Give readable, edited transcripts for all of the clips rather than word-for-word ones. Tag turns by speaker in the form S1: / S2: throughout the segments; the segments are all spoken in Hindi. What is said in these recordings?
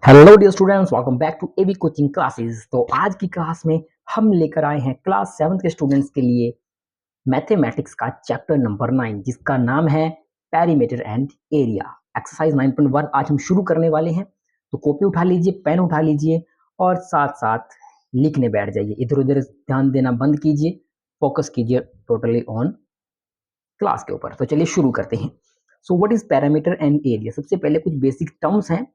S1: Hello dear students, welcome back to AB coaching classes. तो आज की क्लास में हम लेकर आए हैं क्लास 7 के स्टूडेंट्स के लिए मैथमेटिक्स का चैप्टर नंबर 9 जिसका नाम है पेरीमीटर एंड एरिया। एक्सरसाइज 9.1 आज हम शुरू करने वाले हैं। तो कॉपी उठा लीजिए, पेन उठा लीजिए और साथ साथ लिखने बैठ जाइए। इधर उधर ध्यान देना बंद कीजिए, फोकस कीजिए टोटली ऑन क्लास के ऊपर। तो चलिए शुरू करते हैं। So what is parameter and area. सबसे पहले कुछ बेसिक टर्म्स हैं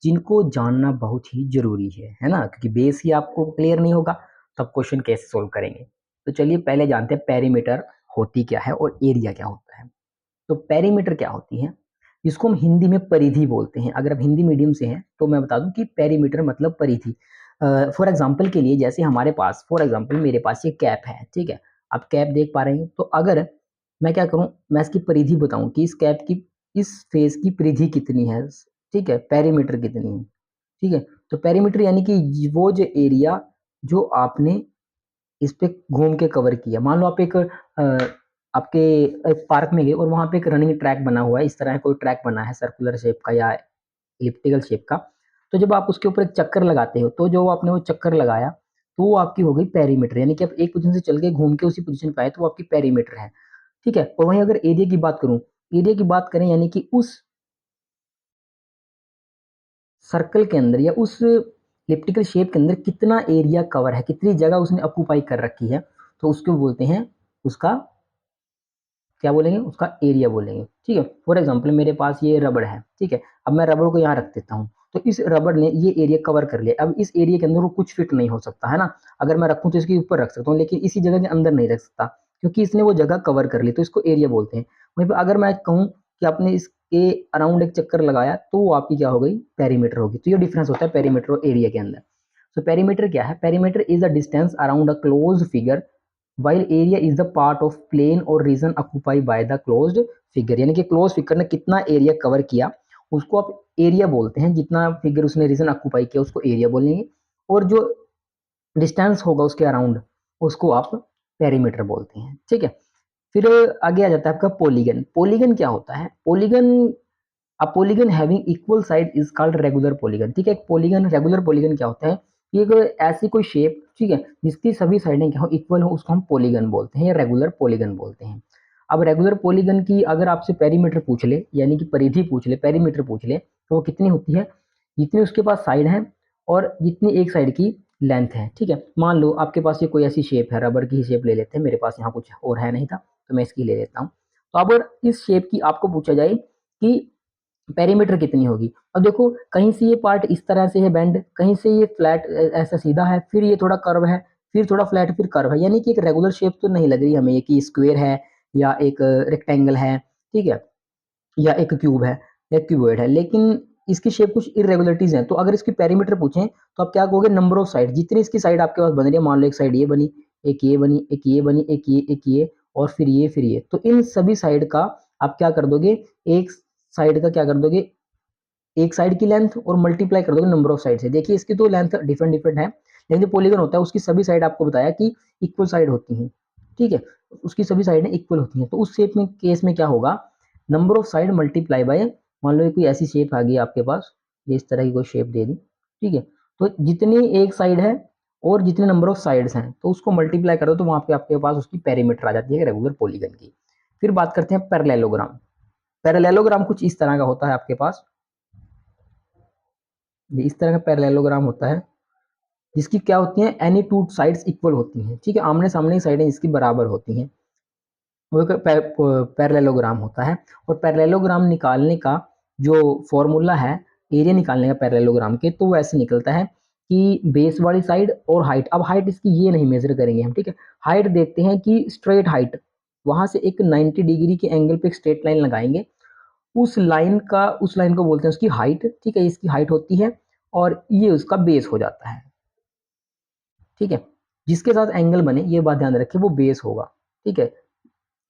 S1: जिनको जानना बहुत ही जरूरी है ना, क्योंकि बेस ही आपको क्लियर नहीं होगा तो आप क्वेश्चन कैसे सोल्व करेंगे। तो चलिए पहले जानते हैं पेरीमीटर होती क्या है और एरिया क्या होता है। तो पेरीमीटर क्या होती है, जिसको हम हिंदी में परिधि बोलते हैं। अगर आप हिंदी मीडियम से हैं तो मैं बता दूं कि पेरीमीटर मतलब परिधि। फॉर एग्जाम्पल के लिए, जैसे हमारे पास फॉर एग्जाम्पल मेरे पास ये कैप है, ठीक है। आप कैप देख पा रहे हैं, तो अगर मैं क्या करूं, मैं इसकी परिधि बताऊं कि इस कैप की, इस फेस की परिधि कितनी है, ठीक है, पेरीमीटर कितनी है, ठीक है। तो पेरीमीटर यानी कि वो जो एरिया जो आपने इस पे घूम के कवर किया। मान लो आप आपके एक पार्क में गए और वहां पे एक रनिंग ट्रैक बना हुआ है, इस तरह कोई ट्रैक बना है सर्कुलर शेप का या इलिप्टिकल शेप का। तो जब आप उसके ऊपर एक चक्कर लगाते हो तो जो आपने वो चक्कर लगाया तो वो आपकी हो गई पेरीमीटर, यानी कि आप एक पोजीशन से चल के घूम के उसी पोजीशन पे आए तो वो आपकी पेरीमीटर है, ठीक है। और वहीं अगर एरिया की बात करूं, एरिया की बात करें यानी कि उस सर्कल के अंदर या उस इलिप्टिकल शेप के अंदर कितना एरिया कवर है, कितनी जगह उसने ऑक्यूपाई कर रखी है, तो उसको बोलते हैं, उसका क्या बोलेंगे, उसका एरिया बोलेंगे, ठीक है। फॉर एग्जाम्पल मेरे पास ये रबड़ है, ठीक है। अब मैं रबड़ को यहाँ रख देता हूँ तो इस रबड़ ने ये एरिया कवर कर लिया। अब इस एरिया के अंदर वो कुछ फिट नहीं हो सकता है ना। अगर मैं रखूँ तो इसके ऊपर रख सकता हूँ, लेकिन इसी जगह के अंदर नहीं रख सकता क्योंकि इसने वो जगह कवर कर ली, तो इसको एरिया बोलते हैं। वहीं पर अगर मैं कहूँ कि आपने इसके अराउंड एक चक्कर लगाया तो वो आपकी क्या हो गई, पेरीमीटर होगी। तो ये डिफरेंस होता है पेरीमीटर और एरिया के अंदर। तो पेरीमीटर क्या है, perimeter is a distance around a close figure while area is the part of plane or region occupied by the closed figure। यानी कि क्लोज फिगर ने कितना एरिया कवर किया उसको आप एरिया बोलते हैं। जितना फिगर उसने रीजन ऑक्यूपाई किया उसको एरिया बोलेंगे, और जो डिस्टेंस होगा उसके अराउंड उसको आप पेरीमीटर बोलते हैं, ठीक है। फिर आगे आ जाता है आपका पॉलीगन। पॉलीगन क्या होता है, polygon, a polygon having equal side is called regular polygon, ठीक है। पॉलीगन, रेगुलर पॉलीगन क्या होता है, ये ऐसी कोई शेप, ठीक है, जिसकी सभी साइडें क्या हो, इक्वल हो, उसको हम पॉलीगन बोलते हैं या रेगुलर पॉलीगन बोलते हैं। अब रेगुलर पॉलीगन की अगर आपसे पेरीमीटर पूछ ले, यानी कि परिधि पूछ ले, पेरीमीटर पूछ ले, तो वो कितनी होती है, जितनी उसके पास साइड है और जितनी एक साइड की लेंथ है, ठीक है। मान लो आपके पास ये कोई ऐसी शेप है, रबर की ही शेप ले लेते हैं, मेरे पास यहाँ कुछ और है नहीं था तो मैं इसकी ले लेता हूँ। तो अब इस शेप की आपको पूछा जाए कि पेरीमीटर कितनी होगी। अब देखो, कहीं से ये पार्ट इस तरह से है बेंड, कहीं से ये फ्लैट ऐसा सीधा है, फिर ये थोड़ा कर्व है, फिर थोड़ा फ्लैट, फिर कर्व है, यानी कि एक रेगुलर शेप तो नहीं लग रही हमें ये कि स्क्वायर है या एक रेक्टेंगल है, ठीक है, या एक क्यूब है या क्यूबॉइड है, लेकिन इसकी शेप कुछ इरेगुलरिटीज हैं। तो अगर इसकी पेरीमीटर पूछें तो आप क्या कहोगे, नंबर ऑफ साइड, जितनी इसकी साइड आपके पास बन रही है। मान लो एक साइड ये बनी, एक ये बनी, एक ये बनी, एक ये और फिर ये, फिर ये, तो इन सभी साइड का आप क्या कर दोगे, एक साइड का क्या कर दोगे, एक साइड की लेंथ और मल्टीप्लाई कर दोगे नंबर ऑफ साइड से। देखिए इसकी तो लेंथ डिफरेंट डिफरेंट है, लेकिन जो पॉलीगन होता है उसकी सभी साइड आपको बताया कि इक्वल साइड होती हैं, ठीक है। उसकी सभी साइडें इक्वल होती हैं, तो उस शेप में केस में क्या होगा, number of side multiply by, मान लो कोई ऐसी शेप आ गई आपके पास, ये इस तरह की कोई शेप दे दी, ठीक है। तो जितनी एक साइड है और जितने नंबर ऑफ साइड्स हैं तो उसको मल्टीप्लाई करो तो वहां पे आपके पास उसकी पेरीमीटर आ जाती है रेगुलर पॉलीगन की। फिर बात करते हैं पैरेललोग्राम। पैरेललोग्राम कुछ इस तरह का होता है आपके पास, ये इस तरह का पैरेललोग्राम होता है जिसकी क्या होती है, एनी टू साइड्स इक्वल होती हैं, ठीक है, आमने सामने की साइडें इसकी बराबर होती हैं, वो एक पैरेललोग्राम होता है। और पैरेललोग्राम निकालने का जो फॉर्मूला है एरिया निकालने का पैरेललोग्राम के, तो वो ऐसे निकलता है कि बेस वाली साइड और हाइट। अब हाइट इसकी ये नहीं मेजर करेंगे हम, ठीक है। हाइट देखते हैं कि स्ट्रेट हाइट, वहां से एक 90 डिग्री के एंगल पे एक स्ट्रेट लाइन लगाएंगे, उस लाइन को बोलते हैं उसकी हाइट, ठीक है, इसकी हाइट होती है और ये उसका बेस हो जाता है, ठीक है। जिसके साथ एंगल बने, ये बात ध्यान रखें, वो बेस होगा, ठीक है।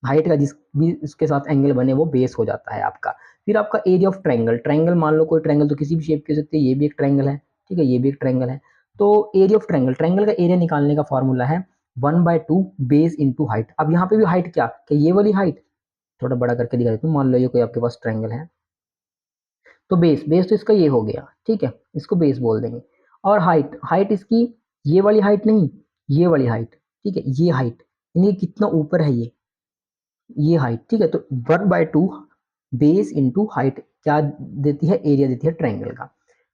S1: हाइट का जिस भी इसके साथ एंगल बने वो बेस हो जाता है आपका। फिर आपका एरिया ऑफ ट्रायंगल, ट्रायंगल मान लो कोई ट्रायंगल तो किसी भी शेप की हो सकती है, ये भी एक ट्रायंगल है, ठीक है, ये भी एक ट्रायंगल है। तो एरिया ऑफ ट्रायंगल, ट्रायंगल का एरिया निकालने का फॉर्मूला है 1/2 बेस इंटू हाइट। अब यहाँ पे भी हाइट क्या, कि ये वाली हाइट, थोड़ा बड़ा करके दिखा देता हूँ। मान लो ये कोई आपके पास ट्रायंगल है, तो बेस तो इसका ये हो गया, ठीक है, इसको बेस बोल देंगे। और हाइट इसकी ये वाली हाइट नहीं, ये वाली हाइट, ठीक है, ये हाइट यानी कितना ऊपर है ये हाइट, ठीक है। तो 1/2 बेस इंटू हाइट क्या देती है, एरिया देती है ट्रायंगल का।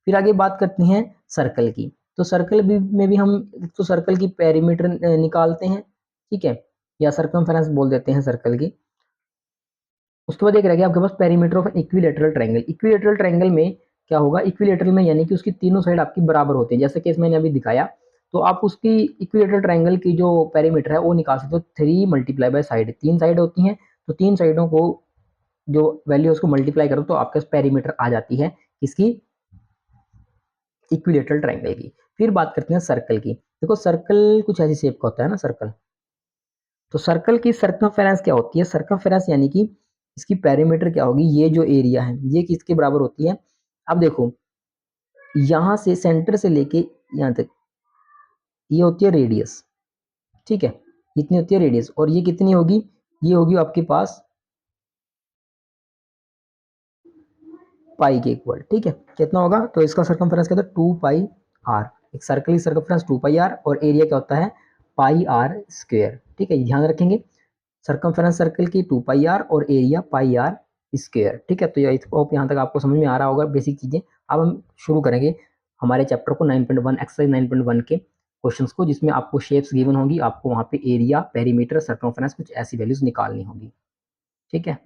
S1: फिर आगे बात करते हैं सर्कल की। तो सर्कल में भी हम तो सर्कल की पेरीमीटर निकालते हैं, ठीक है, या सरकमफेरेंस बोल देते हैं सर्कल की। उसके बाद एक रह गया आपके पास perimeter of equilateral triangle. Equilateral triangle में क्या होगा, इक्विलेटरल में यानी कि उसकी तीनों साइड आपकी बराबर होती है, जैसे केस मैंने अभी दिखाया। तो आप उसकी इक्विलेटरल ट्रायंगल की जो पेरीमीटर है वो निकाल सकते हो 3 मल्टीप्लाई बाय साइड, 3 साइड होती हैं, तो 3 साइडों को जो वैल्यू है उसको मल्टीप्लाई करो तो आपके पास पेरीमीटर आ जाती है इसकी इक्विलेटरल ट्रायंगल की। फिर बात करते हैं सर्कल की। देखो सर्कल कुछ ऐसी शेप का होता है ना सर्कल। तो सर्कल की सर्कमफेरेंस क्या होती है, सर्कमफेरेंस यानी कि इसकी पेरीमीटर क्या होगी, ये जो एरिया है ये किसके बराबर होती है। अब देखो यहां से सेंटर से लेके यहां तक ये होती है रेडियस, ठीक है, इतनी होती है रेडियस, और ये कितनी होगी, ये होगी आपके पास पाई के इक्वल, ठीक है। कितना होगा, तो इसका सर्कमफेरेंस क्या होता है 2 पाई आर। एक सर्कल की सर्कमफेरेंस 2 पाई आर और एरिया क्या होता है पाई आर स्क्वायर, ठीक है, ध्यान रखेंगे। सर्कमफेरेंस सर्कल की 2 पाई आर और एरिया पाई आर स्क्वायर, ठीक है। तो ये यहाँ तक आपको समझ में आ रहा होगा बेसिक चीजें। अब हम शुरू करेंगे हमारे चैप्टर को 9.1 एक्सरसाइज 9.1 के क्वेश्चंस को, जिसमें आपको शेप्स गिवन होंगी, आपको वहां पे एरिया पेरीमीटर सर्कमफेरेंस कुछ ऐसी वैल्यूज निकालनी होगी, ठीक है।